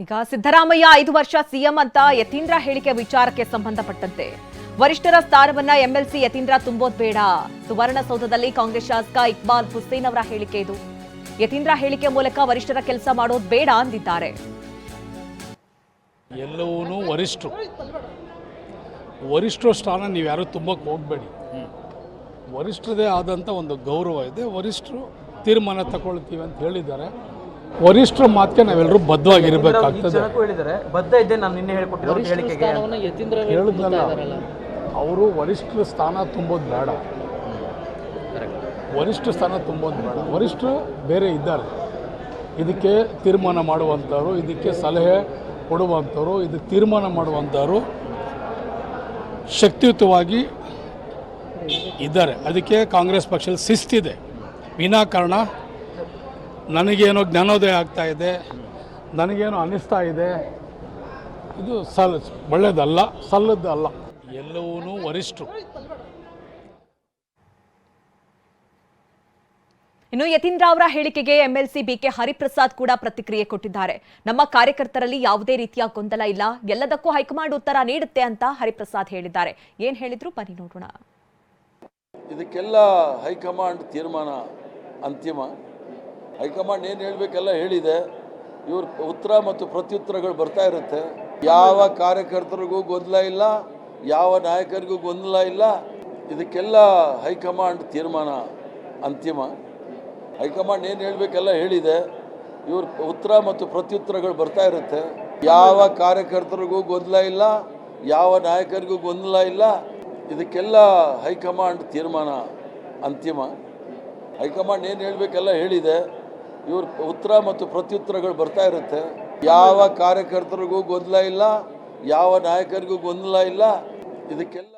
ಈಗ ಸಿದ್ದರಾಮಯ್ಯ 5 ವರ್ಷ ಸಿಎಂ ಅಂತ ಯತೀಂದ್ರ ಹೇಳಿಕೆ ವಿಚಾರಕ್ಕೆ ಸಂಬಂಧಪಟ್ಟಂತೆ ವರಿಷ್ಠರ ಸ್ಥಾನವನ್ನ ಎಂಎಲ್ಸಿ ಯತೀಂದ್ರ ತುಂಬೋದ್ ಬೇಡ. ಸುವರ್ಣಸೌಧದಲ್ಲಿ ಕಾಂಗ್ರೆಸ್ ಶಾಸಕ ಇಕ್ಬಾಲ್ ಹುಸೇನ್ ಅವರ ಹೇಳಿಕೆ ಇದು. ಯತೀಂದ್ರ ಹೇಳಿಕೆ ಮೂಲಕ ವರಿಷ್ಠರ ಕೆಲಸ ಮಾಡೋದು ಬೇಡ ಅಂದಿದ್ದಾರೆ. ಎಲ್ಲವೂ ವರಿಷ್ಠರ ಸ್ಥಾನ ನೀವು ಯಾರು ತುಂಬಕ್ಕೆ ಹೋಗಬೇಡಿ. ವರಿಷ್ಠರದೇ ಆದಂಥ ಒಂದು ಗೌರವ ಇದೆ. ವರಿಷ್ಠರು ತೀರ್ಮಾನ ತಗೊಳ್ತೀವಿ ಅಂತ ಹೇಳಿದ್ದಾರೆ. ವರಿಷ್ಠರ ಮಾತಿಗೆ ನಾವೆಲ್ಲರೂ ಬದ್ಧವಾಗಿರಬೇಕಾಗ್ತದೆ. ಹೇಳಿದ್ನಲ್ಲ, ಅವರು ವರಿಷ್ಠರ ಸ್ಥಾನ ತುಂಬೋದು ಬೇಡ. ವರಿಷ್ಠರು ಬೇರೆ ಇದ್ದಾರೆ. ಇದಕ್ಕೆ ತೀರ್ಮಾನ ಮಾಡುವಂಥವ್ರು, ಇದಕ್ಕೆ ಸಲಹೆ ಕೊಡುವಂಥವ್ರು, ಇದಕ್ಕೆ ತೀರ್ಮಾನ ಮಾಡುವಂಥವ್ರು ಶಕ್ತಿಯುತವಾಗಿ ಇದ್ದಾರೆ. ಅದಕ್ಕೆ ಕಾಂಗ್ರೆಸ್ ಪಕ್ಷದಲ್ಲಿ ಶಿಸ್ತಿದೆ. ವಿನಾಕಾರಣ ನನಗೇನೋ ಜ್ಞಾನೋದಯ ಆಗ್ತಾ ಇದೆ, ನನಗೇನೋ ಅನ್ನಿಸ್ತಾ ಇದೆ, ಇದು ಒಳ್ಳೆಯದಲ್ಲ, ಸಲ್ಲದ್ದಲ್ಲ. ಎಲ್ಲವೂ ವರಿಷ್ಠರು. ಇನ್ನು ಯತೀಂದ್ರ ಅವರ ಹೇಳಿಕೆಗೆ ಎಂಎಲ್ಸಿ ಬಿಕೆ ಹರಿಪ್ರಸಾದ್ ಕೂಡ ಪ್ರತಿಕ್ರಿಯೆ ಕೊಟ್ಟಿದ್ದಾರೆ. ನಮ್ಮ ಕಾರ್ಯಕರ್ತರಲ್ಲಿ ಯಾವುದೇ ರೀತಿಯ ಗೊಂದಲ ಇಲ್ಲ, ಎಲ್ಲದಕ್ಕೂ ಹೈಕಮಾಂಡ್ ಉತ್ತರ ನೀಡುತ್ತೆ ಅಂತ ಹರಿಪ್ರಸಾದ್ ಹೇಳಿದ್ದಾರೆ. ಏನ್ ಹೇಳಿದ್ರು ಬನ್ನಿ ನೋಡೋಣ. ಇದಕ್ಕೆಲ್ಲ ಹೈಕಮಾಂಡ್ ತೀರ್ಮಾನ ಅಂತಿಮ. ಹೈಕಮಾಂಡ್ ಏನು ಹೇಳಬೇಕೆಲ್ಲ ಹೇಳಿದೆ. ಇವ್ರ ಉತ್ತರ ಮತ್ತು ಪ್ರತ್ಯುತ್ತರಗಳು ಬರ್ತಾ ಇರುತ್ತೆ. ಯಾವ ಕಾರ್ಯಕರ್ತರಿಗೂ ಗೊಂದಲ ಇಲ್ಲ, ಯಾವ ನಾಯಕರಿಗೂ ಗೊಂದಲ ಇಲ್ಲ. ಇದಕ್ಕೆಲ್ಲ ಹೈಕಮಾಂಡ್ ತೀರ್ಮಾನ ಅಂತಿಮ. ಹೈಕಮಾಂಡ್ ಏನು ಹೇಳಬೇಕೆಲ್ಲ ಹೇಳಿದೆ. ಇವ್ರ ಉತ್ತರ ಮತ್ತು ಪ್ರತ್ಯುತ್ತರಗಳು ಬರ್ತಾ ಇರುತ್ತೆ. ಯಾವ ಕಾರ್ಯಕರ್ತರಿಗೂ ಗೊಂದಲ ಇಲ್ಲ, ಯಾವ ನಾಯಕರಿಗೂ ಗೊಂದಲ ಇಲ್ಲ. ಇದಕ್ಕೆಲ್ಲ ಹೈಕಮಾಂಡ್ ತೀರ್ಮಾನ ಅಂತಿಮ. ಹೈಕಮಾಂಡ್ ಏನು ಹೇಳಬೇಕೆಲ್ಲ ಹೇಳಿದೆ. ಇವ್ರ ಉತ್ತರ ಮತ್ತು ಪ್ರತ್ಯುತ್ತರಗಳು ಬರ್ತಾ ಇರುತ್ತೆ. ಯಾವ ಕಾರ್ಯಕರ್ತರಿಗೂ ಗೊಂದಲ ಇಲ್ಲ, ಯಾವ ನಾಯಕರಿಗೂ ಗೊಂದಲ ಇಲ್ಲ. ಇದಕ್ಕೆಲ್ಲ